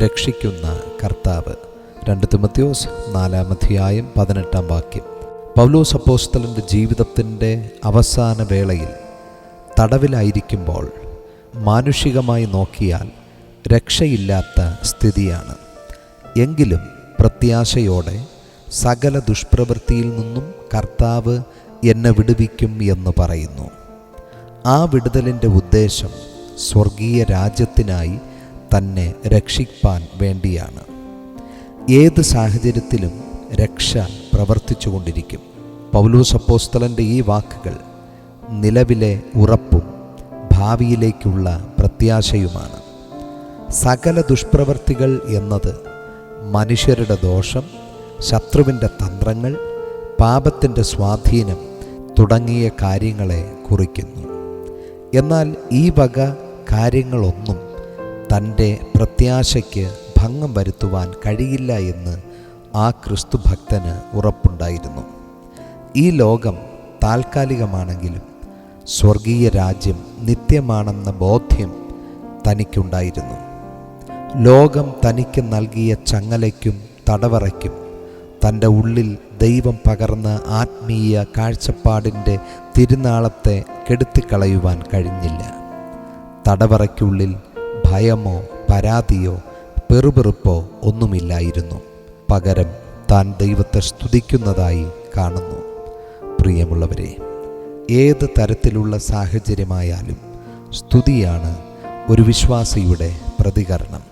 രക്ഷിക്കുന്ന കർത്താവ്. 2 തിമോഥെയോസ് 4:18 പൗലോസ് അപ്പോസ്തലൻ്റെ ജീവിതത്തിൻ്റെ അവസാന വേളയിൽ തടവിലായിരിക്കുമ്പോൾ മാനുഷികമായി നോക്കിയാൽ രക്ഷയില്ലാത്ത സ്ഥിതിയാണ്. എങ്കിലും പ്രത്യാശയോടെ സകല ദുഷ്പ്രവൃത്തിയിൽ നിന്നും കർത്താവ് എന്നെ വിടുവിക്കും എന്ന് പറയുന്നു. ആ വിടുതലിൻ്റെ ഉദ്ദേശം സ്വർഗീയ രാജ്യത്തിനായി തന്നെ രക്ഷിപ്പാൻ വേണ്ടിയാണ്. ഏത് സാഹചര്യത്തിലും രക്ഷ പ്രവർത്തിച്ചു കൊണ്ടിരിക്കും. പൗലോസ് അപ്പോസ്തലൻ്റെ ഈ വാക്കുകൾ നിലവിലെ ഉറപ്പും ഭാവിയിലേക്കുള്ള പ്രത്യാശയുമാണ്. സകല ദുഷ്പ്രവൃത്തികൾ എന്നത് മനുഷ്യരുടെ ദോഷം, ശത്രുവിൻ്റെ തന്ത്രങ്ങൾ, പാപത്തിൻ്റെ സ്വാധീനം തുടങ്ങിയ കാര്യങ്ങളെ കുറിക്കുന്നു. എന്നാൽ ഈ വക കാര്യങ്ങളൊന്നും തൻ്റെ പ്രത്യാശയ്ക്ക് ഭംഗം വരുത്തുവാൻ കഴിയില്ല എന്ന് ആ ക്രിസ്തുഭക്തന് ഉറപ്പുണ്ടായിരുന്നു. ഈ ലോകം താൽക്കാലികമാണെങ്കിലും സ്വർഗീയ രാജ്യം നിത്യമാണെന്ന ബോധ്യം തനിക്കുണ്ടായിരുന്നു. ലോകം തനിക്ക് നൽകിയ ചങ്ങലയ്ക്കും തടവറയ്ക്കും തൻ്റെ ഉള്ളിൽ ദൈവം പകർന്ന ആത്മീയ കാഴ്ചപ്പാടിൻ്റെ തിരുനാളത്തെ കെടുത്തിക്കളയുവാൻ കഴിഞ്ഞില്ല. തടവറയ്ക്കുള്ളിൽ ഭയമോ പരാതിയോ പെറുപെറുപ്പോ ഒന്നുമില്ലായിരുന്നു. പകരം താൻ ദൈവത്തെ സ്തുതിക്കുന്നതായി കാണുന്നു. പ്രിയമുള്ളവരെ, ഏത് തരത്തിലുള്ള സാഹചര്യമായാലും സ്തുതിയാണ് ഒരു വിശ്വാസിയുടെ പ്രതികരണം.